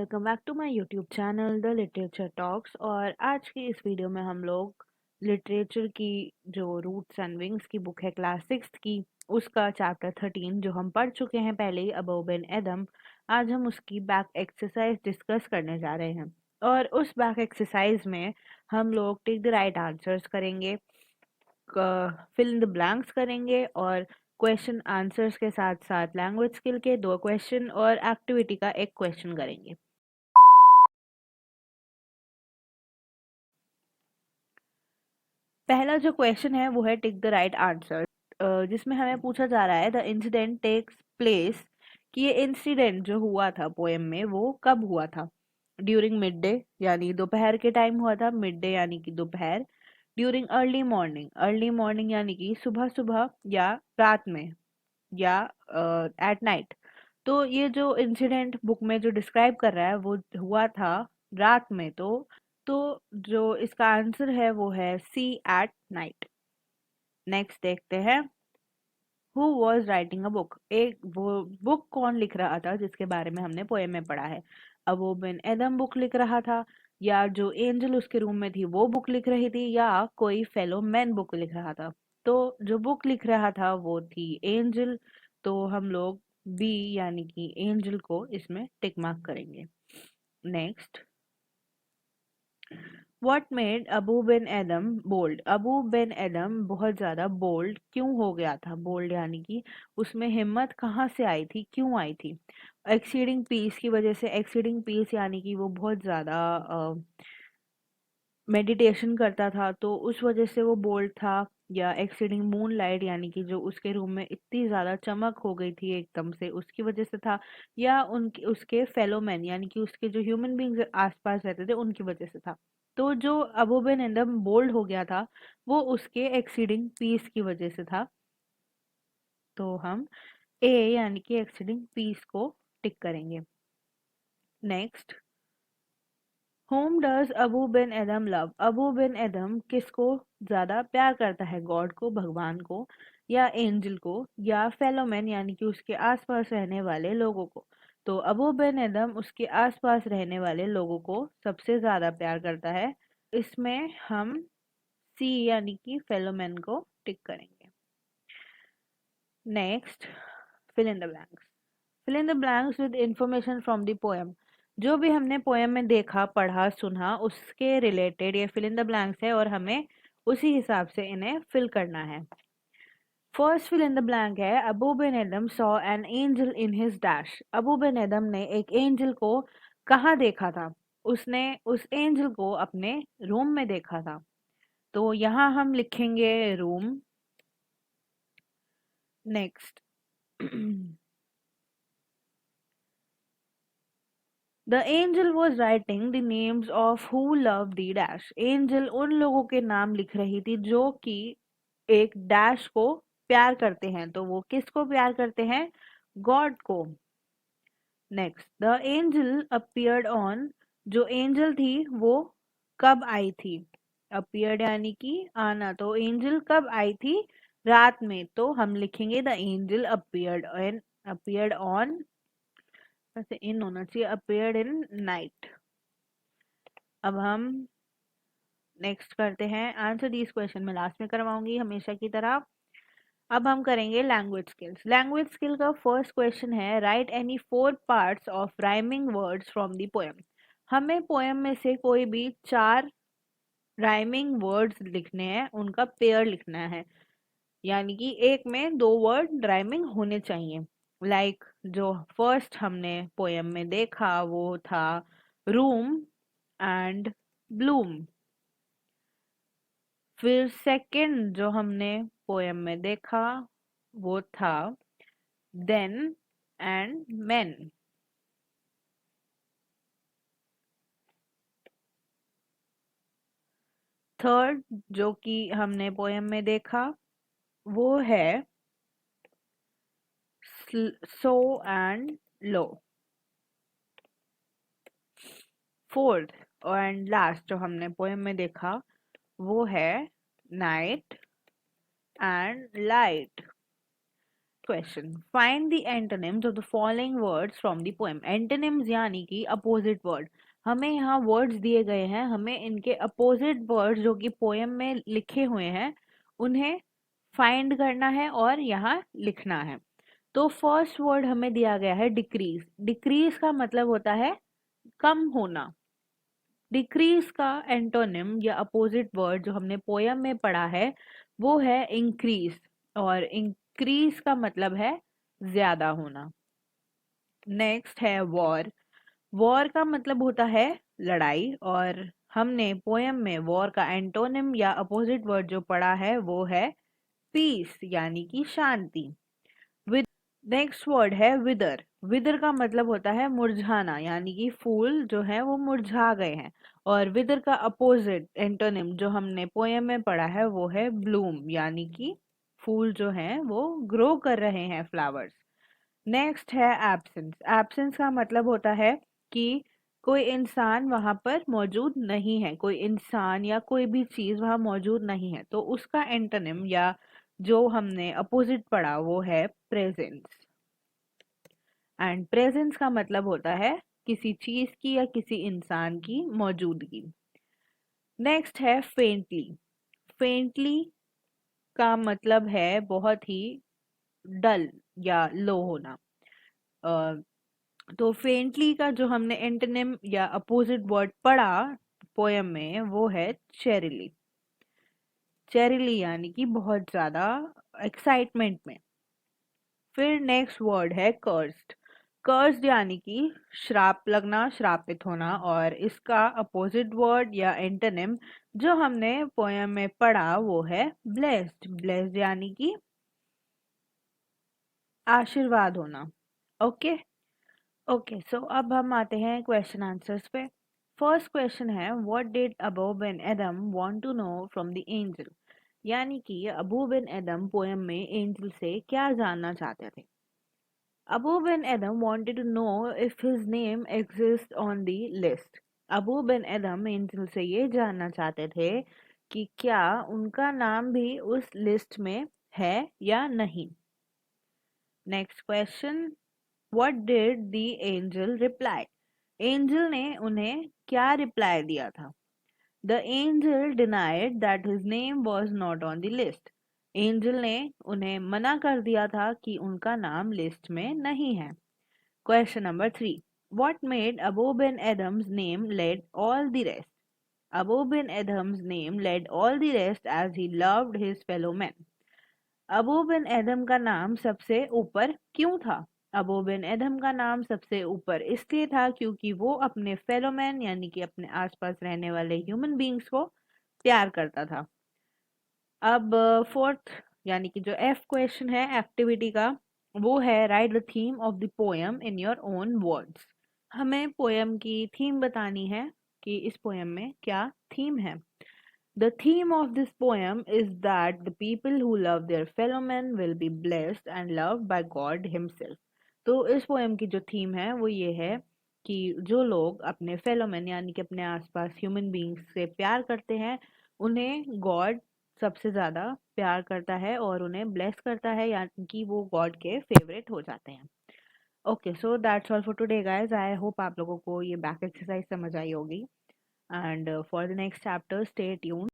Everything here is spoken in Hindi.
Welcome back to my YouTube channel the literature talks. और आज की इस वीडियो में हम लोग लिटरेचर की जो रूट्स एंड विंग्स की बुक है क्लास सिक्स्थ की, उसका चैप्टर 13 जो हम पढ़ चुके हैं पहले ही, अबव एन एडम, आज हम उसकी बैक एक्सरसाइज डिस्कस करने जा रहे हैं। और उस बैक एक्सरसाइज में हम लोग टेक द राइट आंसर्स करेंगे, फिल इन द ब्लैंक्स करेंगे और क्वेश्चन आंसर्स के साथ साथ लैंग्वेज स्किल के 2 क्वेश्चन और एक्टिविटी का 1 क्वेश्चन करेंगे। पहला जो क्वेश्चन है वो है टिक द राइट आंसर, जिसमें हमें पूछा जा रहा है द इंसिडेंट टेक्स प्लेस, कि ये इंसिडेंट जो हुआ था पोएम में वो कब हुआ था। ड्यूरिंग मिड डे यानी दोपहर के टाइम हुआ था, मिड डे यानी कि दोपहर। ड्यूरिंग अर्ली मॉर्निंग यानी कि सुबह सुबह या रात में, या एट नाइट। तो ये जो इंसिडेंट बुक में जो डिस्क्राइब कर रहा है वो हुआ था रात में। तो जो इसका आंसर है वो है सी, एट नाइट। नेक्स्ट देखते हैं, who was writing a book. एक वो बुक कौन लिख रहा था जिसके बारे में हमने पोएम में पढ़ा है। अब वो बिन एडम बुक लिख रहा था, या जो एंजल उसके रूम में थी वो बुक लिख रही थी, या कोई फेलो मैन बुक लिख रहा था। तो जो बुक लिख रहा था वो थी एंजल। तो हम लोग बी यानी कि एंजल को इसमें टिक मार्क करेंगे। Next, what made Abou Ben Adhem bold. Abou Ben Adhem बहुत ज्यादा बोल्ड क्यों हो गया था। बोल्ड यानी कि उसमें हिम्मत कहाँ से आई थी, क्यों आई थी। एक्सीडिंग पीस की वजह से। एक्सीडिंग पीस यानी कि वो बहुत ज्यादा मेडिटेशन करता था तो उस वजह से वो बोल्ड था। या एक्सीडिंग मून लाइट यानी कि जो उसके रूम में इतनी ज्यादा चमक हो गई थी एकदम से, उसकी वजह से था। या उनके उसके फेलो मैन यानी कि उसके जो ह्यूमन बींग्स आसपास रहते थे उनकी वजह से था। तो जो अबू बिन एडम बोल्ड हो गया था वो उसके एक्सीडिंग पीस की वजह से था। तो हम ए यानी कि एक्सीडिंग पीस को टिक करेंगे। Next, whom does Abou Ben Adhem love. Abou Ben Adhem किसको ज्यादा प्यार करता है, गॉड को, भगवान को, या एंजल को, या फेलोमैन यानी कि उसके आसपास रहने वाले लोगों को। तो अबू बिन एडम उसके आसपास रहने वाले लोगों को सबसे ज्यादा प्यार करता है। इसमें हम सी यानी कि फेलोमैन को टिक करेंगे। Next, fill in the blanks. Fill in the blanks with information from the poem. जो भी हमने पोएम में देखा, पढ़ा, सुना, उसके रिलेटेड ये फिल इन द ब्लैंक्स है और हमें उसी हिसाब से इन्हें फिल करना है। First fill in the blank है, Abou Ben Adhem saw an angel in his dash. Abou Ben Adhem ने एक एंजल को कहाँ देखा था। उसने उस एंजल को अपने रूम में देखा था। तो यहाँ हम लिखेंगे room. Next, the angel was writing the names of who love the dash. Angel उन लोगों के नाम लिख रही थी जो कि एक डैश को प्यार करते हैं। तो वो किसको प्यार करते हैं, गॉड को। Next, the angel appeared on. जो एंजल थी वो कब आई थी। अपीयर्ड यानी कि आना, तो एंजल कब आई थी, रात में। तो हम लिखेंगे the angel appeared and, appeared on, वैसे इन होना चाहिए, अपीयर्ड इन नाइट। अब हम नेक्स्ट करते हैं, आंसर दिस क्वेश्चन में लास्ट में करवाऊंगी हमेशा की तरह। अब हम करेंगे लैंग्वेज स्किल्स। लैंग्वेज स्किल का फर्स्ट क्वेश्चन है, right any 4 parts of rhyming words from the poem. हमें पोएम में से कोई भी 4 राइमिंग वर्ड्स लिखने हैं, उनका पेयर लिखना है। यानी कि एक में 2 वर्ड राइमिंग होने चाहिए। लाइक जो फर्स्ट हमने पोएम में देखा वो था रूम एंड ब्लूम। फिर सेकंड जो हमने पोएम में देखा वो था देन एंड मेन। थर्ड जो कि हमने पोएम में देखा वो है so and low. Fourth and last जो हमने पोएम में देखा वो है night and light. Question, find the antonyms of the following words from the poem. Antonyms यानी कि अपोजिट वर्ड। हमें यहाँ वर्ड्स दिए गए हैं, हमें इनके अपोजिट वर्ड्स जो कि पोएम में लिखे हुए हैं उन्हें फाइंड करना है और यहाँ लिखना है। तो फर्स्ट वर्ड हमें दिया गया है डिक्रीज। डिक्रीज का मतलब होता है कम होना। डिक्रीज का एंटोनिम या अपोजिट वर्ड जो हमने पोयम में पढ़ा है वो है इंक्रीज, और इंक्रीज का मतलब है ज्यादा होना। नेक्स्ट है वॉर। वॉर का मतलब होता है लड़ाई, और हमने पोयम में वॉर का एंटोनिम या अपोजिट वर्ड जो पढ़ा है वो है पीस यानी कि शांति। नेक्स्ट वर्ड है विदर। विदर का मतलब होता है मुरझाना, यानी कि फूल जो है वो मुरझा गए हैं। और विदर का अपोजिट एंटोनिम जो हमने पोएम में पढ़ा है वो है ब्लूम, यानी कि फूल जो हैं वो ग्रो कर रहे हैं, फ्लावर्स। नेक्स्ट है एब्सेंस। एब्सेंस का मतलब होता है कि कोई इंसान वहां पर मौजूद नहीं है, कोई इंसान या कोई भी चीज वहां मौजूद नहीं है, तो उसका एंटोनिम या जो हमने अपोजिट पढ़ा वो है प्रेजेंस। एंड प्रेजेंस का मतलब होता है किसी चीज की या किसी इंसान की मौजूदगी। नेक्स्ट है फेंटली। फेंटली का मतलब है बहुत ही डल या लो होना। अ, तो फेंटली का जो हमने एंटोनिम या अपोजिट वर्ड पढ़ा पोयम में वो है चेरिली। चेरिली यानी कि बहुत ज्यादा एक्साइटमेंट में। फिर नेक्स्ट वर्ड है कर्स्ड। कर्स्ड यानी कि श्राप लगना, श्रापित होना, और इसका अपोजिट वर्ड या एंटोनिम जो हमने पोयम में पढ़ा वो है ब्लेस्ड। ब्लेस्ड यानी कि आशीर्वाद होना। ओके। ओके, सो अब हम आते हैं क्वेश्चन आंसर्स पे। फर्स्ट क्वेश्चन है what did Abou Ben Adhem want to know from the angel. यानी कि अबू बिन एडम पोयम में एंजल से क्या जानना चाहते थे। Abu bin Adam wanted to know if his name exists on the list. Abu बिन एदम एंजल से ये जानना चाहते थे कि क्या उनका नाम भी उस लिस्ट में है या नहीं। Next question, what did the angel reply. Angel ने उन्हें क्या रिप्लाई दिया था। The angel denied that his name was not on the list. Angel ने उन्हें मना कर दिया था कि उनका नाम लिस्ट में नहीं है। Question number 3. What made Abu bin Adam's name led all the rest? Abu bin Adam's name led all the rest as he loved his fellow men. Abu बिन एदम का नाम सबसे ऊपर क्यों था। अबू बिन एदम का नाम सबसे ऊपर इसलिए था क्योंकि वो अपने फेलो मैन यानी कि अपने आसपास रहने वाले ह्यूमन बींग्स को प्यार करता था। अब फोर्थ यानी कि जो एफ क्वेश्चन है एक्टिविटी का वो है right the theme of the poem in your own words. हमें पोएम की थीम बतानी है कि इस पोएम में क्या थीम है। The theme of this poem is that the people who love their fellow men will be blessed and loved by God Himself. तो इस पोएम की जो थीम है वो ये है कि जो लोग अपने फेलो मैन यानी कि अपने आसपास ह्यूमन बींग्स से प्यार करते हैं उन्हें गॉड सबसे ज़्यादा प्यार करता है और उन्हें ब्लेस करता है, यानी कि वो गॉड के फेवरेट हो जाते हैं। Okay, so that's all for today guys. I hope आप लोगों को ये बैक एक्सरसाइज समझ आई होगी, and for the next chapter stay tuned.